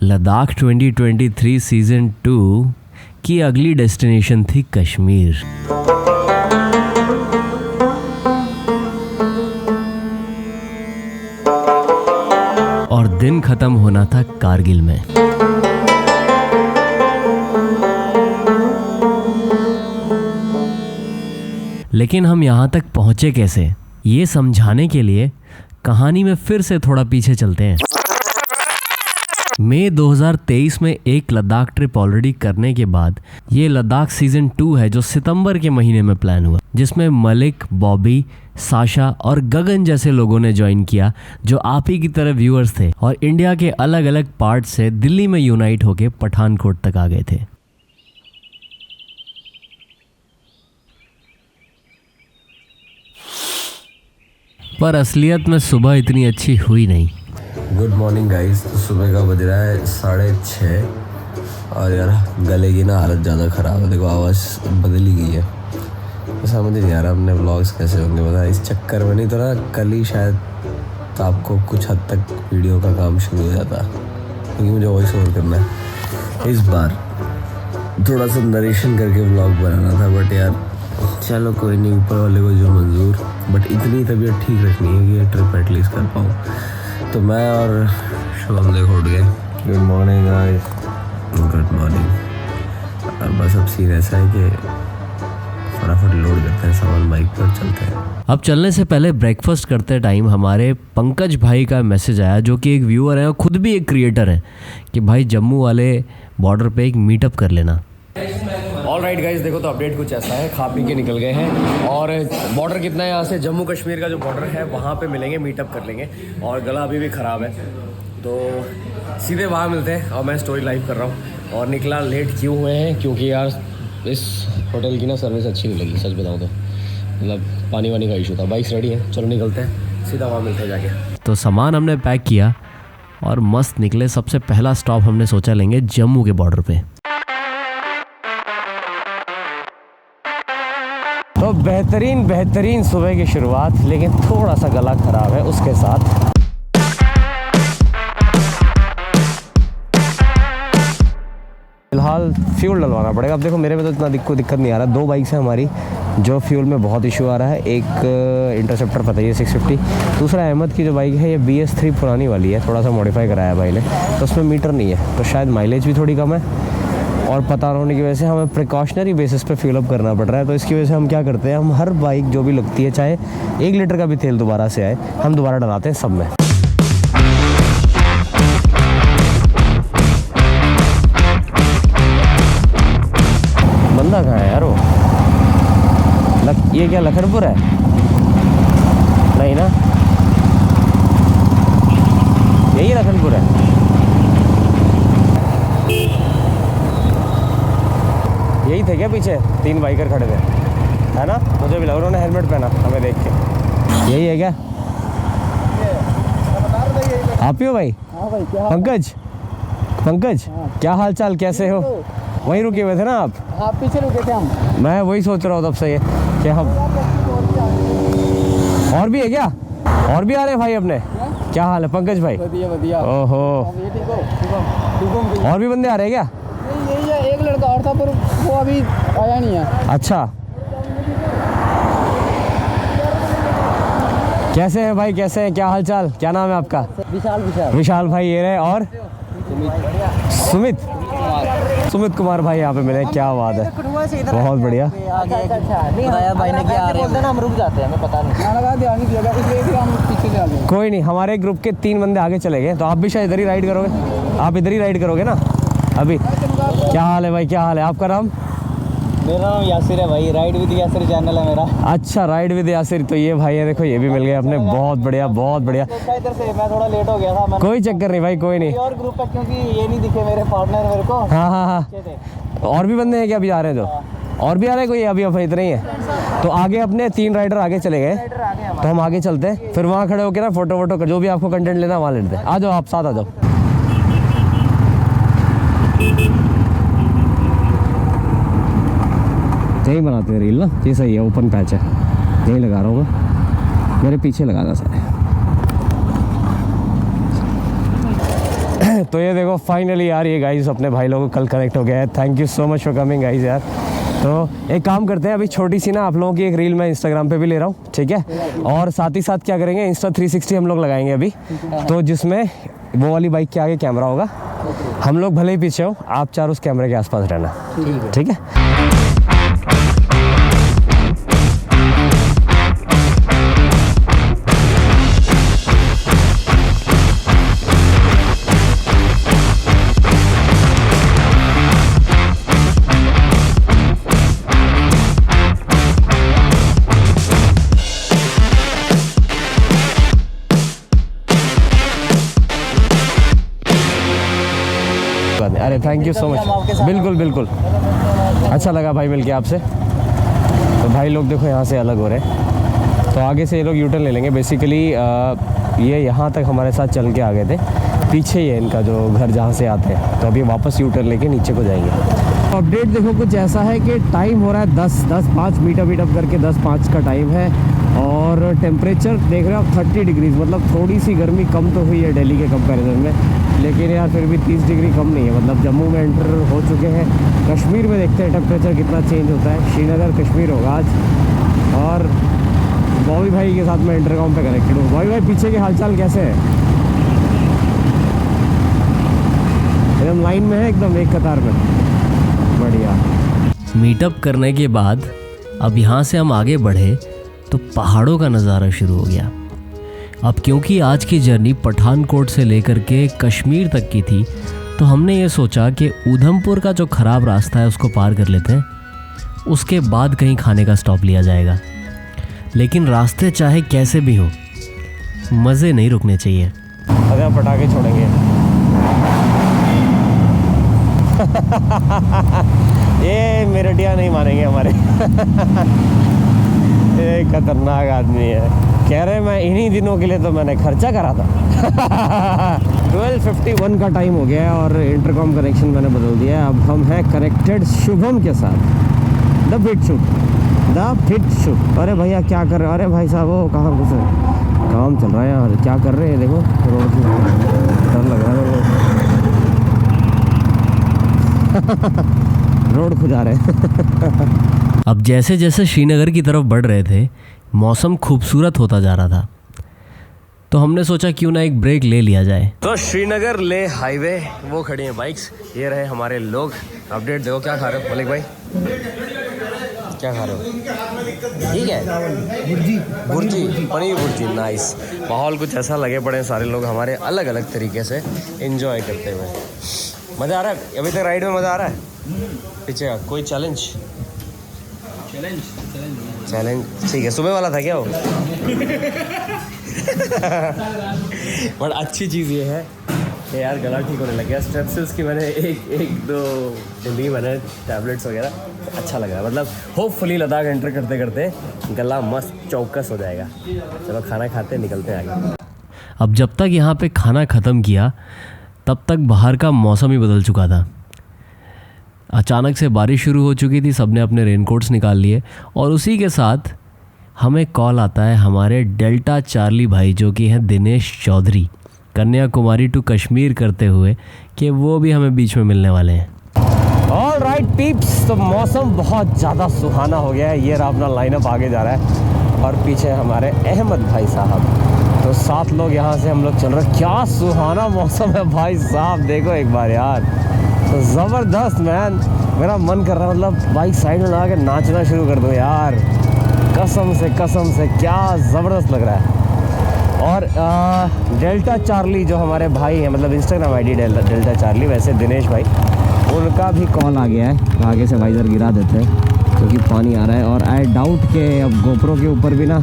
Ladakh 2023 season 2 की अगली destination थी कश्मीर। और दिन ख़त्म होना था कारगिल में। लेकिन हम यहाँ तक पहुँचे कैसे, ये समझाने के लिए कहानी में फिर से थोड़ा पीछे चलते हैं। मई 2023 में एक लद्दाख ट्रिप ऑलरेडी करने के बाद ये लद्दाख सीज़न 2 है जो सितंबर के महीने में प्लान हुआ, जिसमें मलिक, बॉबी, साशा और गगन जैसे लोगों ने ज्वाइन किया जो आप ही की तरह व्यूअर्स थे और इंडिया के अलग अलग पार्ट से दिल्ली में यूनाइट होकर पठानकोट तक आ गए थे। पर असलियत में सुबह इतनी अच्छी हुई नहीं। Good morning guys. तो सुबह का बज रहा है 6:30 और यार गले की ना हालत ज़्यादा ख़राब है। देखो आवाज़ बदल ही गई है। समझ नहीं आ रहा अपने व्लॉग्स कैसे होंगे, बता इस चक्कर में। नहीं तो ना कल ही शायद तो आपको कुछ हद तक वीडियो का काम शुरू हो जाता, क्योंकि मुझे वॉइस ओवर करना है। इस बार थोड़ा सा नरेशन करके व्लॉग बनाना था, बट यार चलो कोई नहीं, ऊपर वाले को जो मंजूर। बट इतनी तबीयत ठीक रखनी है कि ये ट्रिप एटलीस्ट कर पाऊँ। तो मैं और शुभम देखो उठ गए। Good morning guys. Good morning. बस अब सीन ऐसा है कि फटाफट लोड करते हैं सामान बाइक पर, चलते हैं। अब चलने से पहले ब्रेकफास्ट करते टाइम हमारे पंकज भाई का मैसेज आया, जो कि एक व्यूअर है और ख़ुद भी एक क्रिएटर है, कि भाई जम्मू वाले बॉर्डर पे एक मीटअप कर लेना। ऑल राइट गाइस, देखो तो अपडेट कुछ ऐसा है, खा पी के निकल गए हैं और बॉर्डर कितना है यहाँ से, जम्मू कश्मीर का जो बॉर्डर है वहाँ पे मिलेंगे, मीटअप कर लेंगे। और गला अभी भी ख़राब है तो सीधे वहाँ मिलते हैं। और मैं स्टोरी लाइव कर रहा हूँ और निकला लेट क्यों हुए हैं, क्योंकि यार इस होटल की ना सर्विस अच्छी नहीं लगी, सच बताऊँ तो। मतलब पानी वानी का इशू था। बाइक्स रेडी है, चलो निकलते हैं, सीधा वहाँ मिलते हैं जाके। तो सामान हमने पैक किया और मस्त निकले। सबसे पहला स्टॉप हमने सोचा लेंगे जम्मू के बॉर्डर पे। तो बेहतरीन सुबह की शुरुआत, लेकिन थोड़ा सा गला ख़राब है उसके साथ। फिलहाल फ्यूल डलवाना पड़ेगा। अब देखो मेरे में तो इतना दिक्कत नहीं आ रहा। 2 बाइक्स हैं हमारी जो फ्यूल में बहुत इशू आ रहा है। एक इंटरसेप्टर पता ही है 650, दूसरा अहमद की जो बाइक है ये BS3 पुरानी वाली है, थोड़ा सा मॉडिफाई कराया भाई ने, तो उसमें मीटर नहीं है, तो शायद माइलेज भी थोड़ी कम है। और पता न होने की वजह से हमें प्रिकॉशनरी बेसिस पे फिल अप करना पड़ रहा है। तो इसकी वजह से हम क्या करते हैं, हम हर बाइक जो भी लगती है, चाहे 1 लीटर का भी तेल दोबारा से आए, हम दोबारा डलाते हैं सब में। बंदा कहाँ है यार वो? ये क्या लखनपुर है? नहीं ना, यही लखनपुर है। यही थे क्या पीछे 3 बाइकर खड़े थे, है ना? मुझे भी लगा उन्होंने हेलमेट पहना हमें देख के। यही है क्या? आप ही हो भाई? हाँ भाई, क्या पंकज हाँ। क्या हाल चाल, कैसे हो? वहीं रुके हुए थे ना आप? हाँ पीछे रुके थे हम। मैं वही सोच रहा हूँ तब से कि हम और भी है क्या, और भी आ रहे हैं भाई अपने? क्या हाल है पंकज भाई? बढ़िया। ओहो, और भी बंदे आ रहे हैं क्या? यही है, एक लड़का और था पर वो अभी आया नहीं है। अच्छा, कैसे हैं भाई, कैसे हैं, क्या हाल चाल, क्या नाम है आपका? विशाल भाई ये रहे, और सुमित कुमार भाई यहाँ पे मिले। क्या बात है, बहुत बढ़िया। भाई ने क्या बोलते ना, हम रुक जाते हैं, हमें पता नहीं लगा, ध्यान नहीं दिया, इसलिए फिर हम पीछे से आ गए। कोई नहीं, हमारे ग्रुप के 3 बंदे आगे चले गए, तो आप भी शायद इधर ही राइड करोगे। आप इधर ही राइड करोगे ना अभी? क्या हाल है भाई, क्या हाल है? आपका नाम? मेरा नाम यासिर है भाई, राइड विद यासिर चैनल है मेरा। अच्छा, राइड विद यासिर। तो ये भाई है, देखो ये भी मिल गए अपने। बहुत बढ़िया, बहुत बढ़िया। इधर से मैं थोड़ा लेट हो गया था। कोई चक्कर नहीं भाई, कोई नहीं। और ग्रुप है, क्योंकि ये नहीं दिखे मेरे पार्टनर मेरे को। हाँ, और भी बंदे हैं क्या अभी आ रहे हैं? जो और भी आ रहे हैं कोई? अभी इतने ही है। तो आगे अपने 3 राइडर आगे चले गए, तो हम आगे चलते हैं, फिर वहाँ खड़े होकर ना फोटो वोटो जो भी आपको कंटेंट लेना वहाँ लेते हैं। आ जाओ, आप साथ आ जाओ। यही बनाते हैं रील ना, ये सही है, ओपन पैच है, यही लगा रहा हूँ मैं, मेरे पीछे लगाना सर। तो ये देखो फाइनली यार ये गाइस अपने भाई लोगों को कल कनेक्ट हो गया है। Thank you so much for coming guys यार। तो एक काम करते हैं, अभी छोटी सी ना आप लोगों की एक रील मैं इंस्टाग्राम पे भी ले रहा हूँ, ठीक है। और साथ ही साथ क्या करेंगे, इंस्टा 360 हम लोग लगाएंगे अभी, तो जिसमें वो वाली बाइक के आगे कैमरा होगा, हम लोग भले ही पीछे हो, आप चार उस कैमरे के आसपास रहना, ठीक है। अरे थैंक यू सो मच, बिल्कुल बिल्कुल, अच्छा लगा भाई मिलके आपसे। तो भाई लोग देखो यहाँ से अलग हो रहे हैं, तो आगे से ये लोग यूटर्न ले लेंगे। बेसिकली ये यहाँ तक हमारे साथ चल के आ गए थे, पीछे ही है इनका जो घर जहाँ से आते हैं, तो अभी वापस यूटर्न लेके नीचे को जाएंगे। अपडेट देखो कुछ ऐसा है कि टाइम हो रहा है 10:05 मीटअप करके 10:05 का टाइम है, और टेम्परेचर देख रहे हो आप 30 डिग्रीज, मतलब थोड़ी सी गर्मी कम तो हुई है दिल्ली के कंपैरिजन में, लेकिन यार फिर भी 30 डिग्री कम नहीं है। मतलब जम्मू में एंटर हो चुके हैं, कश्मीर में देखते हैं टेम्परेचर कितना चेंज होता है। श्रीनगर कश्मीर होगा आज, और बॉबी भाई के साथ मैं इंटरकॉम पे कनेक्टेड हूँ। बॉबी भाई पीछे के हालचाल कैसे है? एकदम लाइन में है, एकदम एक कतार में, बढ़िया। मीटअप करने के बाद अब यहाँ से हम आगे बढ़े तो पहाड़ों का नज़ारा शुरू हो गया। अब क्योंकि आज की जर्नी पठानकोट से लेकर के कश्मीर तक की थी, तो हमने ये सोचा कि उधमपुर का जो ख़राब रास्ता है उसको पार कर लेते हैं, उसके बाद कहीं खाने का स्टॉप लिया जाएगा। लेकिन रास्ते चाहे कैसे भी हो, मज़े नहीं रुकने चाहिए। अरे हम पटाखे छोड़ेंगे। ये मेरठिया नहीं मानेंगे हमारे। ये खतरनाक आदमी है, कह रहे मैं इन्हीं दिनों के लिए तो मैंने खर्चा करा था। 12:51 का टाइम हो गया है और इंटरकॉम कनेक्शन मैंने बदल दिया है। अब हम हैं कनेक्टेड शुभम के साथ, द फिट शूट। अरे भैया क्या कर रहे हो? अरे भाई साहब वो कहाँ घुसे? काम चल रहा है यार, क्या कर रहे हैं? देखो रोड की, डर लग रहा है रोड खुदा रहे हैं। अब जैसे जैसे श्रीनगर की तरफ बढ़ रहे थे, मौसम खूबसूरत होता जा रहा था, तो हमने सोचा क्यों ना एक ब्रेक ले लिया जाए। तो श्रीनगर ले हाईवे वो खड़ी हैं बाइक्स, ये रहे हमारे लोग। अपडेट देखो, क्या खा रहे हो मलिक भाई? क्या खा रहे हो? ठीक है, भुर्जी, पनीर भुर्जी, नाइस। माहौल कुछ ऐसा लगे पड़े हैं सारे लोग हमारे अलग अलग तरीके से एंजॉय करते हुए। मज़ा आ रहा है? अभी तक राइड में मज़ा आ रहा है? पीछे का कोई चैलेंज? ठीक है, सुबह वाला था क्या वो? बट अच्छी चीज़ ये है कि यार गला ठीक होने लग गया। स्ट्रेप्सिल्स की मैंने एक दो ली, मैंने टैबलेट्स वगैरह, अच्छा लगा। मतलब होपफुली लद्दाख एंटर करते करते गला मस्त चौकस हो जाएगा। चलो खाना खाते निकलते हैं आगे। अब जब तक यहाँ पे खाना ख़त्म किया, तब तक बाहर का मौसम ही बदल चुका था। अचानक से बारिश शुरू हो चुकी थी, सबने अपने रेनकोट्स निकाल लिए, और उसी के साथ हमें कॉल आता है हमारे डेल्टा चार्ली भाई, जो कि हैं दिनेश चौधरी, कन्याकुमारी टू कश्मीर करते हुए, कि वो भी हमें बीच में मिलने वाले हैं। ऑल राइट पीप्स, तो मौसम बहुत ज़्यादा सुहाना हो गया है। ये रहा अपना लाइनअप आगे जा रहा है, और पीछे हमारे अहमद भाई साहब। तो 7 लोग यहाँ से हम लोग चल रहे हैं। क्या सुहाना मौसम है भाई साहब, देखो एक बार यार, तो ज़बरदस्त मैन। मेरा मन कर रहा है मतलब बाइक साइड में लगा के नाचना शुरू कर दूँ यार, कसम से क्या ज़बरदस्त लग रहा है। और डेल्टा चार्ली जो हमारे भाई हैं, मतलब इंस्टाग्राम आईडी डेल्टा चार्ली, वैसे दिनेश भाई, उनका भी कॉल आ गया है। आगे से वाइज़र गिरा देते हैं क्योंकि पानी आ रहा है, और आई डाउट के अब गोप्रो के ऊपर भी ना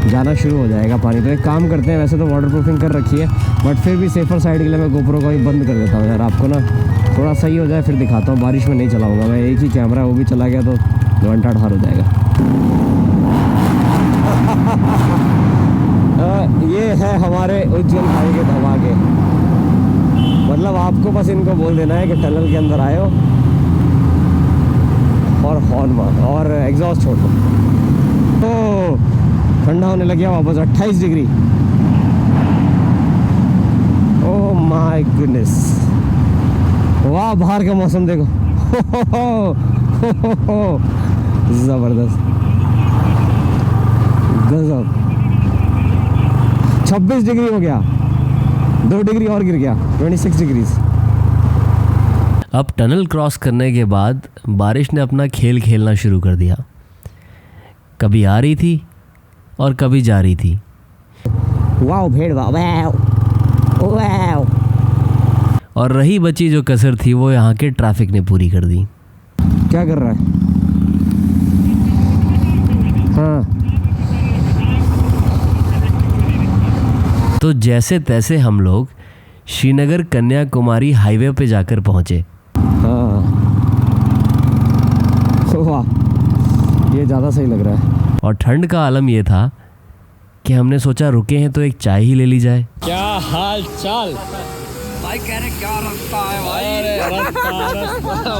जाना शुरू हो जाएगा पानी। तो एक काम करते हैं, वैसे तो वाटर प्रूफिंग कर रखी है, बट फिर भी सेफर साइड के लिए मैं गोप्रो का भी बंद कर देता हूँ यार। आपको ना थोड़ा सही हो जाए फिर दिखाता हूँ। बारिश में नहीं चलाऊँगा मैं, एक ही कैमरा, वो भी चला गया तो घंटा ठार हो जाएगा। ये है हमारे उज्जवल भाई के धमाके। मतलब आपको बस इनको बोल देना है कि टनल के अंदर आए हो और हॉर्न मारो और एग्जॉस्ट छोड़ दो। तो ठंडा होने लग गया वापस 28 डिग्री। ओह माय गुडनेस, वाह बाहर का मौसम देखो। जबरदस्त, गजब। 26 डिग्री हो गया, 2 डिग्री और गिर गया, 26 डिग्री। अब टनल क्रॉस करने के बाद बारिश ने अपना खेल खेलना शुरू कर दिया। कभी आ रही थी और कभी जा रही थी। वाओ भेड़, वाओ वाओ। और रही बची जो कसर थी वो यहाँ के ट्रैफिक ने पूरी कर दी। क्या कर रहा है? हाँ, तो जैसे तैसे हम लोग श्रीनगर कन्याकुमारी हाईवे पे जाकर पहुँचे। हाँ, वाह ये ज़्यादा सही लग रहा है। और ठंड का आलम ये था कि हमने सोचा रुके हैं तो एक चाय ही ले ली जाए। क्या हाल चाल भाई कह रहे क्या रास्ता है भाई?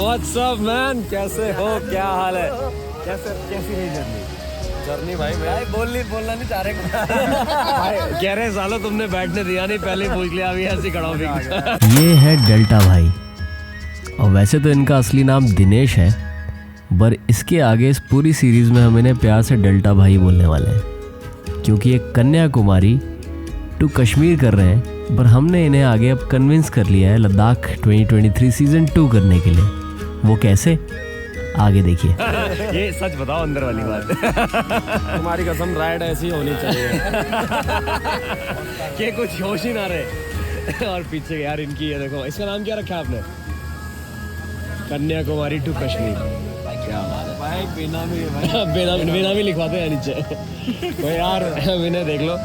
व्हाट्स अप मैन, कैसे हो, क्या हाल है, कैसी रही जर्नी भाई? मैं बोलना नहीं चाह रहे। कह रहे सालो तुमने बैठने दिया नहीं, पहले ही पूछ लिया, अभी ऐसे खड़ा हूँ। ये है डेल्टा भाई, और वैसे तो इनका असली नाम दिनेश है, पर इसके आगे इस पूरी सीरीज़ में हम इन्हें प्यार से डेल्टा भाई बोलने वाले हैं, क्योंकि ये कन्याकुमारी टू कश्मीर कर रहे हैं। पर हमने इन्हें आगे अब कन्विंस कर लिया है लद्दाख 2023 सीज़न 2 करने के लिए। वो कैसे, आगे देखिए। ये सच बताओ अंदर वाली बात। तुम्हारी कसम राइड ऐसी होनी चाहिए कि कुछ होश ही ना रहे। और पीछे यार इनकी ये देखो, इसका नाम क्या रखा है आपने? कन्याकुमारी टू कश्मीर। क्या बात है भाई, बेनामी लिखवाते हैं नीचे। तो यार इन्हें देख लो,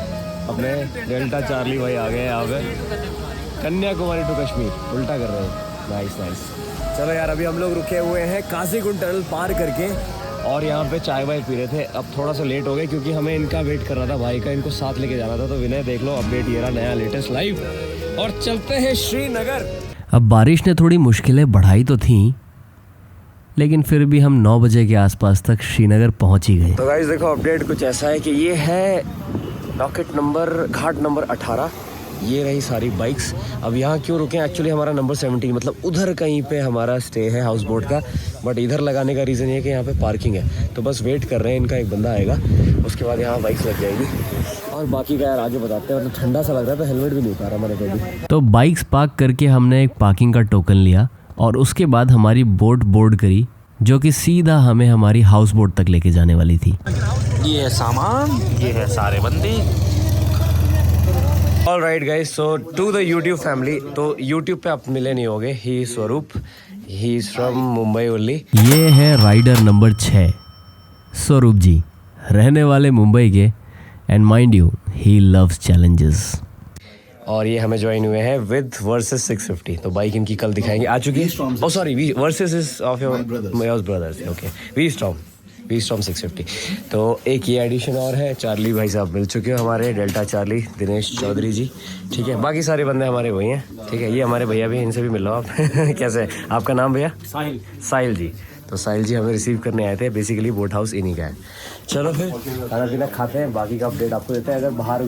अपने डेल्टा चार्ली भाई आ गए यहाँ पे। कन्याकुमारी टू कश्मीर उल्टा कर रहे हैं। Nice nice. चलो यार, अभी हम लोग रुके हुए हैं काजीकुंड टनल पार करके, और यहाँ पे चाय वाय पी रहे थे। अब थोड़ा सा लेट हो गए क्योंकि हमें इनका वेट करना था, भाई का, इनको साथ लेके जाना था। तो विनय देख लो, अपडेट ये रहा नया लेटेस्ट लाइव, और चलते हैं श्रीनगर। अब बारिश ने थोड़ी मुश्किलें बढ़ाई तो थी, लेकिन फिर भी हम 9 बजे के आसपास तक श्रीनगर पहुँच ही गए। तो गाइस देखो, अपडेट कुछ ऐसा है कि ये है रॉकेट नंबर, घाट नंबर 18। ये रही सारी बाइक्स। अब यहाँ क्यों रुके हैं? एक्चुअली हमारा नंबर 17, मतलब उधर कहीं पे हमारा स्टे है हाउस बोट का, बट इधर लगाने का रीज़न ये है कि यहाँ पे पार्किंग है। तो बस वेट कर रहे हैं, इनका एक बंदा आएगा, उसके बाद यहाँ बाइक्स लग जाएगी। और बाकी का यार आगे बताते हैं। मतलब ठंडा सा लग रहा था, हेलमेट भी नहीं उतारा मैंने तो अभी। तो बाइक्स पार्क करके हमने एक पार्किंग का टोकन लिया, और उसके बाद हमारी बोट बोर्ड करी, जो कि सीधा हमें हमारी हाउस बोट तक लेके जाने वाली थी। ये है सामान, ये है सारे बंदे। Alright guys, so to the YouTube family. तो यूट्यूब पे आप मिले नहीं होगे, he Swaroop, he is from Mumbai only. ये है राइडर नंबर 6, स्वरूप जी, रहने वाले मुंबई के, and mind you he loves challenges. और ये हमें ज्वाइन हुए हैं विद वर्सेस 650। तो बाइक इनकी कल दिखाएंगे, आ चुकी है। Oh sorry, versus is of your brothers. Okay, V Strom 650। तो एक ये एडिशन और है। चार्ली भाई साहब मिल चुके हो हमारे, डेल्टा चार्ली, दिनेश चौधरी जी, ठीक है। बाकी सारे बंदे हमारे वही हैं, ठीक है। ये हमारे भैया भी हैं, इनसे भी मिल लो आप। कैसे, आपका नाम भैया? साहिल जी। तो साहिल जी हमें रिसीव करने आए थे, बेसिकली बोट हाउस इन्हीं का है। चलो फिर खाना पीना खाते हैं, बाकी का अपडेट आपको देते हैं। अगर बाहर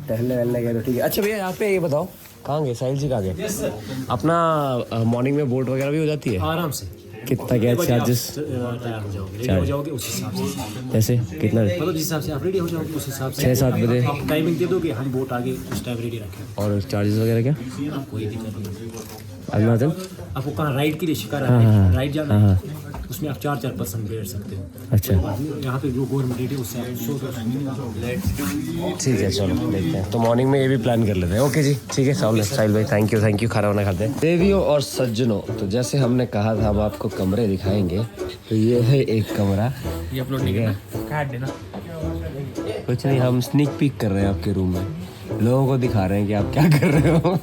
टहलने वहलने गए तो ठीक है। अच्छा भैया, यहाँ पे ये बताओ, कहाँ गए साहिल जी, कहाँ गए? अपना मॉर्निंग में बोट वगैरह भी हो जाती है आराम से। कितना क्या चार्जेस? तैयार हो जाओगे, रेडी हो जाओगे उस हिसाब से। जैसे कितना? मतलब जिस हिसाब से आप रेडी हो जाओगे उस हिसाब से 6-7 बजे आप टाइमिंग दे दोगे, हम बोट आगे उस टाइम रेडी रखें। और चार्जेस वगैरह क्या? कोई दिक्कत नहीं। अरुणाचल आपको कहाँ राइड के लिए शिकारा है, राइड जाना है, उसमें आप 4 पर्सन बैठ सकते हो। अच्छा, यहाँ पे जो गवर्नमेंट रेडी है उससे आप 100 ठीक है, चलो देखते हैं। तो मॉर्निंग में ये भी प्लान कर लेते हैं। ओके जी, ठीक है। साहिल भाई थैंक यू। खाना वाना खाते हैं। देवियों और सज्जनों, तो जैसे हमने कहा था, हम आपको कमरे दिखाएंगे। तो ये है एक कमरा, ये अपलोड ठीक है। काट देना। कुछ नहीं, हम स्नीक पीक कर रहे हैं आपके रूम में, लोगों को दिखा रहे हैं कि आप क्या कर रहे हो।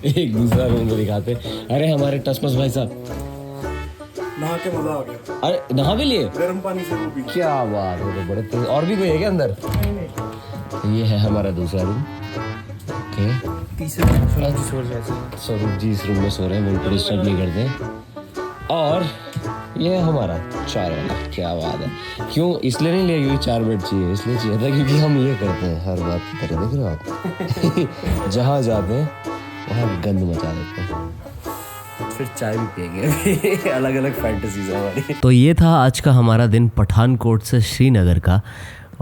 एक दूसरा रूम में दिखाते। अरे हमारे टसमस भाई साहब नहा के मजा आ गया। अरे नहा भी लिए? गर्म पानी से वो भी। क्या बात है, तो बड़े तेज। और भी कोई है क्या अंदर? तो ये है हमारा दूसरा रूम। ओके, स्वरूप जी इस रूम में सो रहे हैं, बिल्कुल डिस्टर्ब नहीं करते। और ये है हमारा 4 वाला। क्या बात है। क्यों इसलिए नहीं लिया क्योंकि 4 बेड चाहिए, इसलिए चाहिए था क्योंकि हम ये करते हैं हर बात। देख रहे हो आप। जहाँ जाते हैं गंद मचा देते हैं, फिर चाय भी पियेंगे। अलग अलग फैंटेसीज है हमारी। तो ये था आज का हमारा दिन पठानकोट से श्रीनगर का।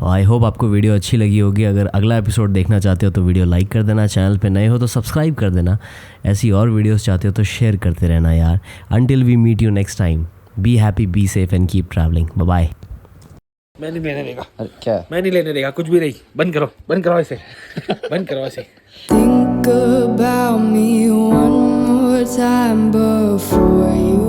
आई होप आपको वीडियो अच्छी लगी होगी। अगर अगला एपिसोड देखना चाहते हो तो वीडियो लाइक कर देना, चैनल पे नए हो तो सब्सक्राइब कर देना, ऐसी और वीडियोस चाहते हो तो शेयर करते रहना यार। Until we meet you next time, be happy, be safe and keep travelling. Bye bye. मैं नहीं लेने देगा, क्या मैं नहीं लेने देगा कुछ भी नहीं। बंद करो ऐसे बंद करो ऐसे। Think about me one more time before you